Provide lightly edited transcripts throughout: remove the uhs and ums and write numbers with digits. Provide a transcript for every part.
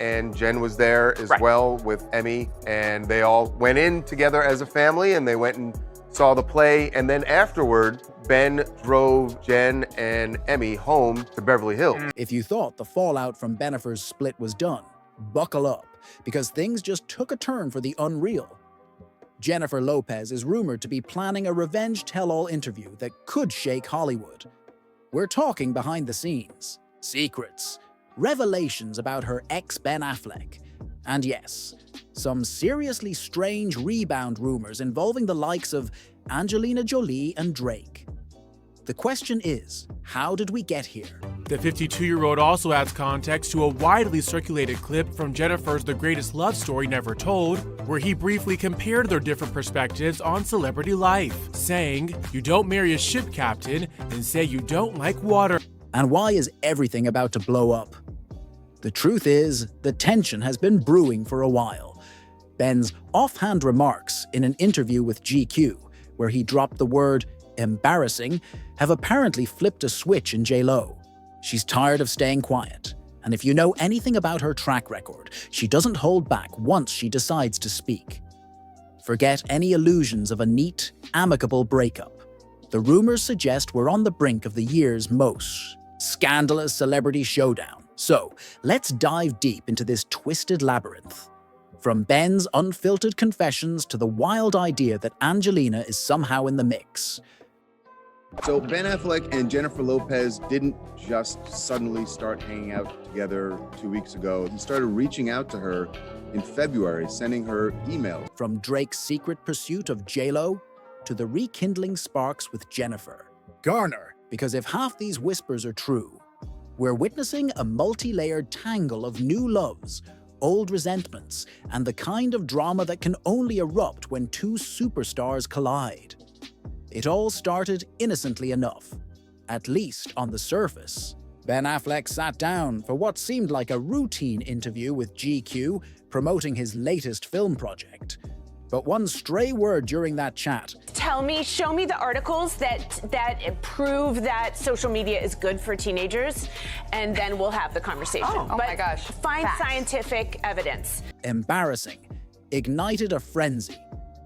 and Jen was there as Right. well with Emmy, and they all went in together as a family, and they went and saw the play, and then afterward, Ben drove Jen and Emmy home to Beverly Hills. If you thought the fallout from Bennifer's split was done, buckle up, because things just took a turn for the unreal. Jennifer Lopez is rumored to be planning a revenge tell-all interview that could shake Hollywood. We're talking behind the scenes, secrets, revelations about her ex Ben Affleck, and yes, some seriously strange rebound rumors involving the likes of Angelina Jolie and Drake. The question is, how did we get here? The 52-year-old also adds context to a widely circulated clip from Jennifer's The Greatest Love Story Never Told, where he briefly compared their different perspectives on celebrity life, saying, "You don't marry a ship captain and say you don't like water." And why is everything about to blow up? The truth is, the tension has been brewing for a while. Ben's offhand remarks in an interview with GQ, where he dropped the word embarrassing, have apparently flipped a switch in J.Lo. She's tired of staying quiet, and if you know anything about her track record, she doesn't hold back once she decides to speak. Forget any illusions of a neat, amicable breakup. The rumors suggest we're on the brink of the year's most scandalous celebrity showdown. So, let's dive deep into this twisted labyrinth. From Ben's unfiltered confessions to the wild idea that Angelina is somehow in the mix. So Ben Affleck and Jennifer Lopez didn't just suddenly start hanging out together 2 weeks ago. He started reaching out to her in February, sending her emails. From Drake's secret pursuit of J.Lo to the rekindling sparks with Jennifer. Garner, because if half these whispers are true, we're witnessing a multi-layered tangle of new loves, old resentments, and the kind of drama that can only erupt when two superstars collide. It all started innocently enough, at least on the surface. Ben Affleck sat down for what seemed like a routine interview with GQ promoting his latest film project. But one stray word during that chat. Show me the articles that prove that social media is good for teenagers, and then we'll have the conversation. Oh my gosh. Find Facts. scientific evidence. Embarrassing. Ignited a frenzy.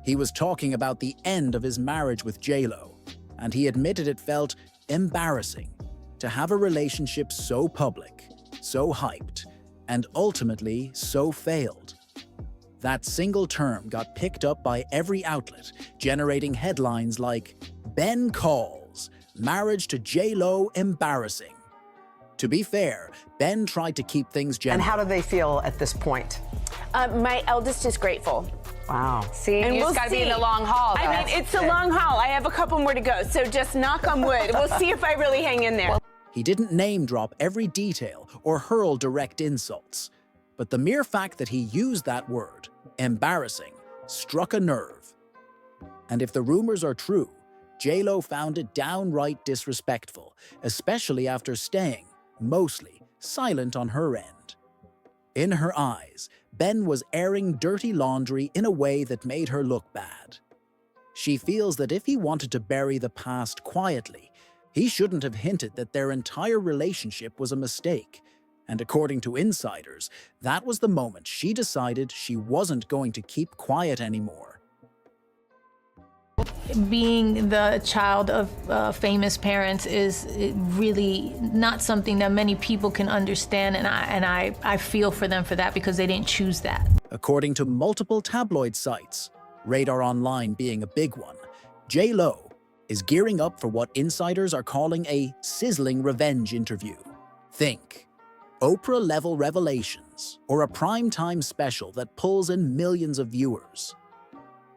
He was talking about the end of his marriage with J.Lo, and he admitted it felt embarrassing to have a relationship so public, so hyped, and ultimately so failed. That single term got picked up by every outlet, generating headlines like, "Ben calls, marriage to J.Lo embarrassing." To be fair, Ben tried to keep things gentle. And how do they feel at this point? My eldest is grateful. Wow. See, And you we'll just gotta see. be in the long haul. Though. I mean, it's a long haul. I have a couple more to go, so just knock on wood. We'll see if I really hang in there. He didn't name drop every detail or hurl direct insults, but the mere fact that he used that word, embarrassing, struck a nerve. And if the rumors are true, J.Lo found it downright disrespectful, especially after staying, mostly, silent on her end. In her eyes, Ben was airing dirty laundry in a way that made her look bad. She feels that if he wanted to bury the past quietly, he shouldn't have hinted that their entire relationship was a mistake. And according to insiders, that was the moment she decided she wasn't going to keep quiet anymore. Being the child of famous parents is really not something that many people can understand, and I feel for them for that because they didn't choose that. According to multiple tabloid sites, Radar Online being a big one, J.Lo is gearing up for what insiders are calling a sizzling revenge interview. Think Oprah-level revelations or a primetime special that pulls in millions of viewers.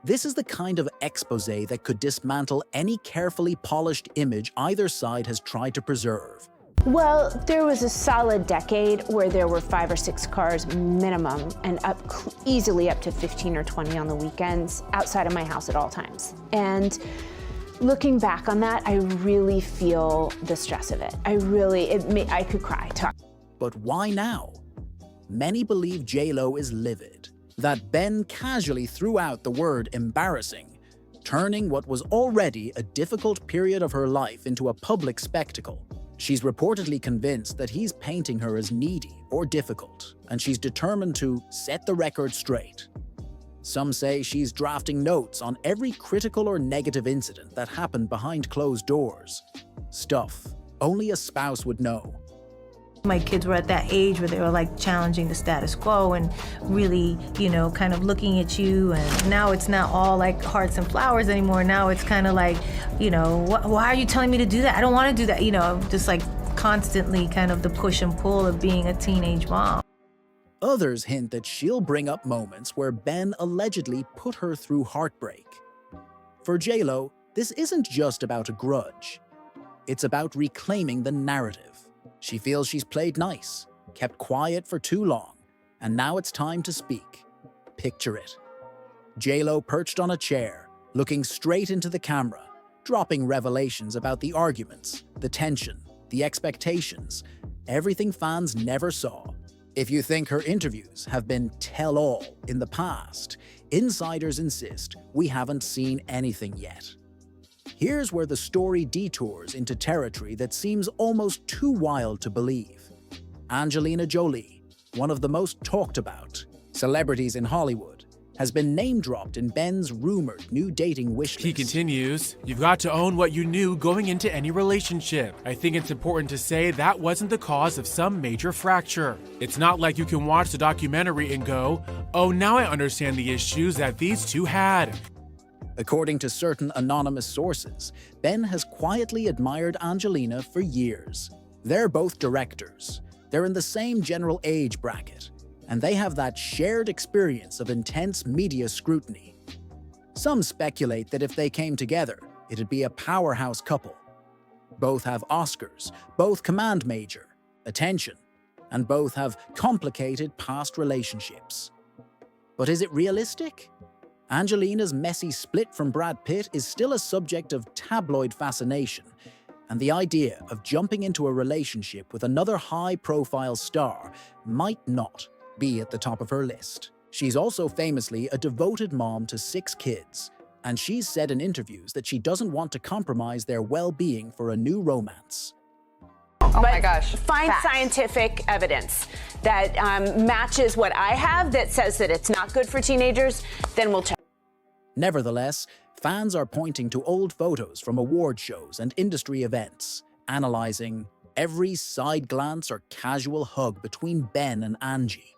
This is the kind of exposé that could dismantle any carefully polished image either side has tried to preserve. Well, there was a solid decade where there were 5 or 6 cars minimum and easily up to 15 or 20 on the weekends outside of my house at all times. And looking back on that, I really feel the stress of it. I could cry. But why now? Many believe J.Lo is livid, that Ben casually threw out the word embarrassing, turning what was already a difficult period of her life into a public spectacle. She's reportedly convinced that he's painting her as needy or difficult, and she's determined to set the record straight. Some say she's drafting notes on every critical or negative incident that happened behind closed doors. Stuff only a spouse would know. My kids were at that age where they were like challenging the status quo and really, kind of looking at you. And now it's not all like hearts and flowers anymore. Now it's kind of like, why are you telling me to do that? I don't want to do that. Just like constantly kind of the push and pull of being a teenage mom. Others hint that she'll bring up moments where Ben allegedly put her through heartbreak. For J-Lo, this isn't just about a grudge. It's about reclaiming the narrative. She feels she's played nice, kept quiet for too long, and now it's time to speak. Picture it. J-Lo perched on a chair, looking straight into the camera, dropping revelations about the arguments, the tension, the expectations, everything fans never saw. If you think her interviews have been tell-all in the past, insiders insist we haven't seen anything yet. Here's where the story detours into territory that seems almost too wild to believe. Angelina Jolie, one of the most talked about celebrities in Hollywood, has been name-dropped in Ben's rumored new dating wish list. He continues, "You've got to own what you knew going into any relationship. I think it's important to say that wasn't the cause of some major fracture. It's not like you can watch the documentary and go, oh, now I understand the issues that these two had." According to certain anonymous sources, Ben has quietly admired Angelina for years. They're both directors. They're in the same general age bracket, and they have that shared experience of intense media scrutiny. Some speculate that if they came together, it'd be a powerhouse couple. Both have Oscars, both command major, attention, and both have complicated past relationships. But is it realistic? Angelina's messy split from Brad Pitt is still a subject of tabloid fascination, and the idea of jumping into a relationship with another high-profile star might not be at the top of her list. She's also famously a devoted mom to 6 kids, and she's said in interviews that she doesn't want to compromise their well-being for a new romance. Oh my gosh. Find Facts. scientific evidence that matches what I have that says that it's not good for teenagers, then we'll check. Nevertheless, fans are pointing to old photos from award shows and industry events, analyzing every side glance or casual hug between Ben and Angie.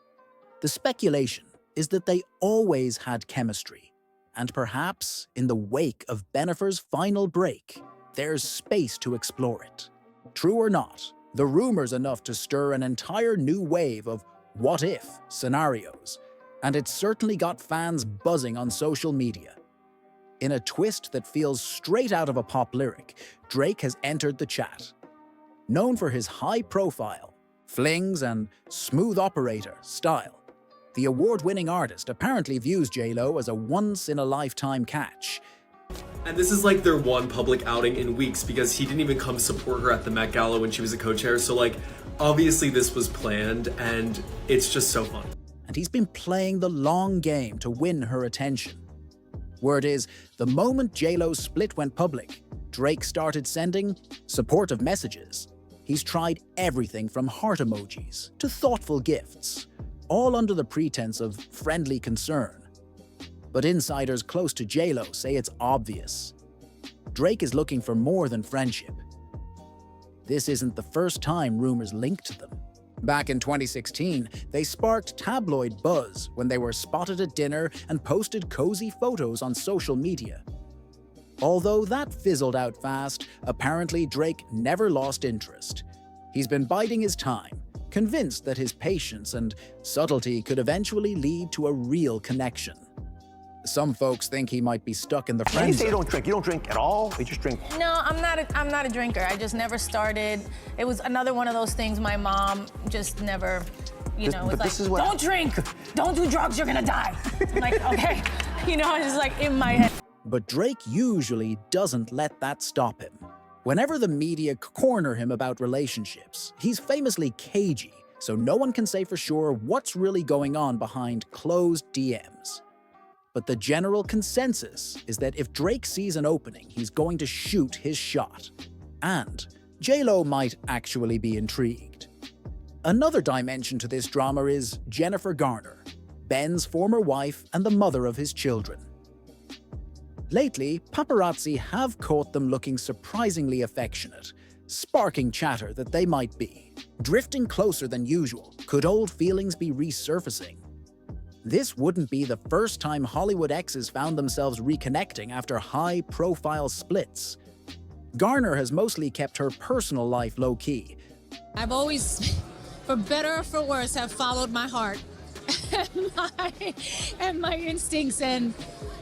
The speculation is that they always had chemistry, and perhaps in the wake of Bennifer's final break, there's space to explore it. True or not, the rumor's enough to stir an entire new wave of what-if scenarios, and it's certainly got fans buzzing on social media. In a twist that feels straight out of a pop lyric, Drake has entered the chat. Known for his high-profile, flings and smooth operator style, the award-winning artist apparently views J-Lo as a once-in-a-lifetime catch. And this is like their one public outing in weeks because he didn't even come support her at the Met Gala when she was a co-chair. So like, obviously this was planned and it's just so fun. And he's been playing the long game to win her attention. Word is, the moment J-Lo's split went public, Drake started sending supportive messages. He's tried everything from heart emojis to thoughtful gifts, all under the pretense of friendly concern. But insiders close to J-Lo say it's obvious. Drake is looking for more than friendship. This isn't the first time rumors linked them. Back in 2016, they sparked tabloid buzz when they were spotted at dinner and posted cozy photos on social media. Although that fizzled out fast, apparently Drake never lost interest. He's been biding his time, convinced that his patience and subtlety could eventually lead to a real connection. Some folks think he might be stuck in the friend You say you zone. don't drink. You don't drink at all? You just drink. No, I'm not a drinker. I just never started. It was another one of those things my mom just never, was but like, this is what- don't drink, don't do drugs, you're gonna die. I'm like, okay, it's like in my head. But Drake usually doesn't let that stop him. Whenever the media corner him about relationships, he's famously cagey, so no one can say for sure what's really going on behind closed DMs. But the general consensus is that if Drake sees an opening, he's going to shoot his shot. And J-Lo might actually be intrigued. Another dimension to this drama is Jennifer Garner, Ben's former wife and the mother of his children. Lately, paparazzi have caught them looking surprisingly affectionate, sparking chatter that they might be drifting closer than usual. Could old feelings be resurfacing? This wouldn't be the first time Hollywood exes found themselves reconnecting after high-profile splits. Garner has mostly kept her personal life low-key. I've always, for better or for worse, have followed my heart and my instincts, and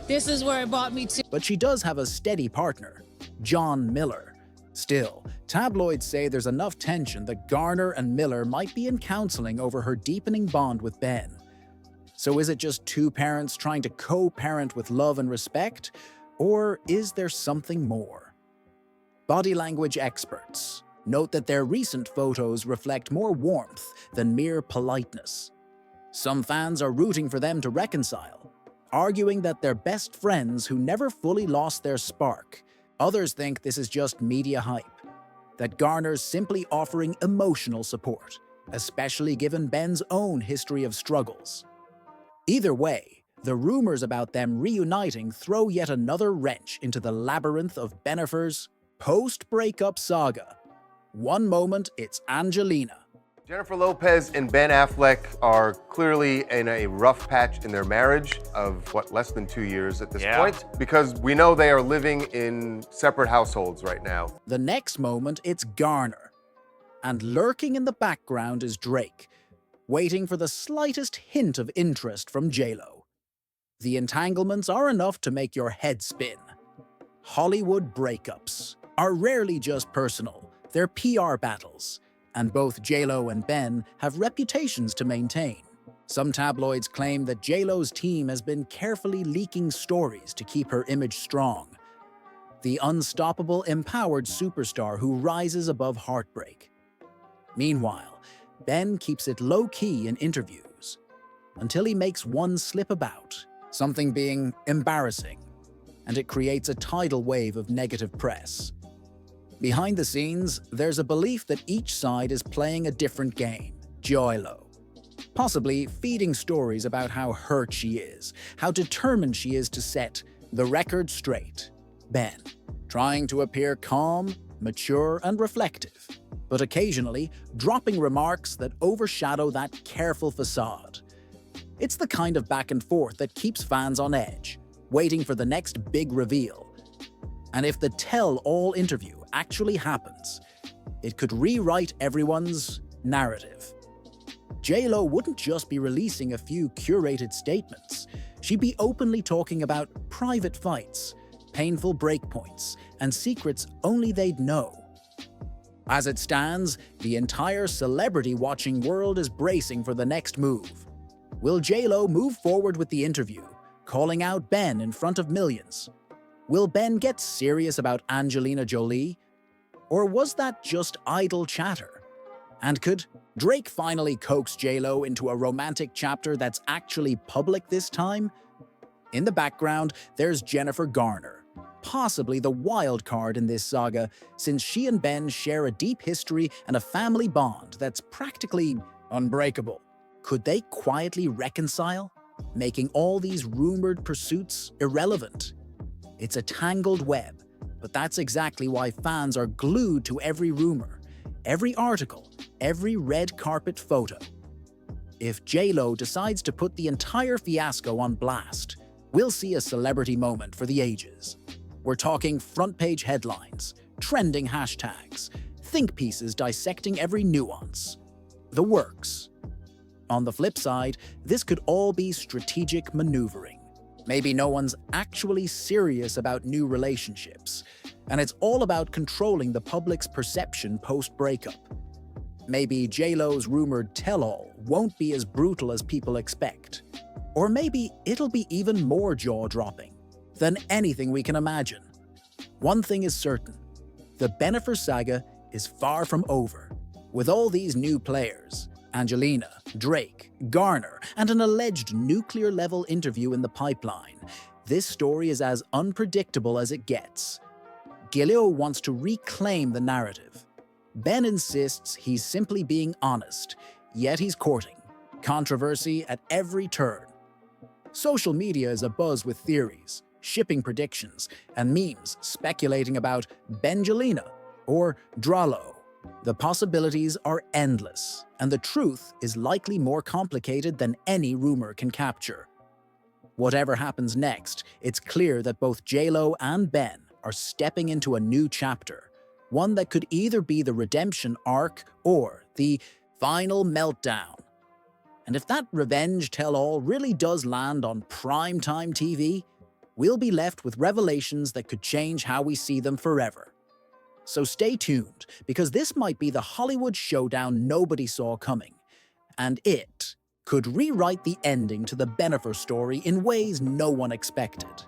this is where it brought me to. But she does have a steady partner, John Miller. Still, tabloids say there's enough tension that Garner and Miller might be in counseling over her deepening bond with Ben. So is it just two parents trying to co-parent with love and respect? Or is there something more? Body language experts note that their recent photos reflect more warmth than mere politeness. Some fans are rooting for them to reconcile, arguing that they're best friends who never fully lost their spark. Others think this is just media hype, that Garner's simply offering emotional support, especially given Ben's own history of struggles. Either way, the rumors about them reuniting throw yet another wrench into the labyrinth of Bennifer's post-breakup saga. One moment, it's Angelina. Jennifer Lopez and Ben Affleck are clearly in a rough patch in their marriage of, less than 2 years at this point, because we know they are living in separate households right now. The next moment, it's Garner. And lurking in the background is Drake, waiting for the slightest hint of interest from J-Lo. The entanglements are enough to make your head spin. Hollywood breakups are rarely just personal, they're PR battles. And both J-Lo and Ben have reputations to maintain. Some tabloids claim that J-Lo's team has been carefully leaking stories to keep her image strong. The unstoppable, empowered superstar who rises above heartbreak. Meanwhile, Ben keeps it low-key in interviews, until he makes one slip about, something being embarrassing, and it creates a tidal wave of negative press. Behind the scenes, there's a belief that each side is playing a different game, J-Lo. Possibly feeding stories about how hurt she is, how determined she is to set the record straight. Ben, trying to appear calm, mature, and reflective, but occasionally dropping remarks that overshadow that careful facade. It's the kind of back and forth that keeps fans on edge, waiting for the next big reveal. And if the tell-all interview actually happens, it could rewrite everyone's narrative. J-Lo wouldn't just be releasing a few curated statements. She'd be openly talking about private fights, painful breakpoints, and secrets only they'd know. As it stands, the entire celebrity-watching world is bracing for the next move. Will J-Lo move forward with the interview, calling out Ben in front of millions? Will Ben get serious about Angelina Jolie? Or was that just idle chatter? And could Drake finally coax J-Lo into a romantic chapter that's actually public this time? In the background, there's Jennifer Garner, possibly the wild card in this saga, since she and Ben share a deep history and a family bond that's practically unbreakable. Could they quietly reconcile, making all these rumored pursuits irrelevant? It's a tangled web, but that's exactly why fans are glued to every rumor, every article, every red carpet photo. If J-Lo decides to put the entire fiasco on blast, we'll see a celebrity moment for the ages. We're talking front-page headlines, trending hashtags, think pieces dissecting every nuance. The works. On the flip side, this could all be strategic maneuvering. Maybe no one's actually serious about new relationships, and it's all about controlling the public's perception post-breakup. Maybe J-Lo's rumored tell-all won't be as brutal as people expect. Or maybe it'll be even more jaw-dropping than anything we can imagine. One thing is certain, the Bennifer saga is far from over. With all these new players, Angelina, Drake, Garner, and an alleged nuclear-level interview in the pipeline, this story is as unpredictable as it gets. Gilio wants to reclaim the narrative, Ben insists he's simply being honest, yet he's courting. Controversy at every turn. Social media is abuzz with theories, shipping predictions, and memes speculating about Bengelina or Dralo. The possibilities are endless, and the truth is likely more complicated than any rumor can capture. Whatever happens next, it's clear that both J-Lo and Ben are stepping into a new chapter, one that could either be the redemption arc or the final meltdown. And if that revenge tell-all really does land on primetime TV, we'll be left with revelations that could change how we see them forever. So stay tuned, because this might be the Hollywood showdown nobody saw coming, and it could rewrite the ending to the Bennifer story in ways no one expected.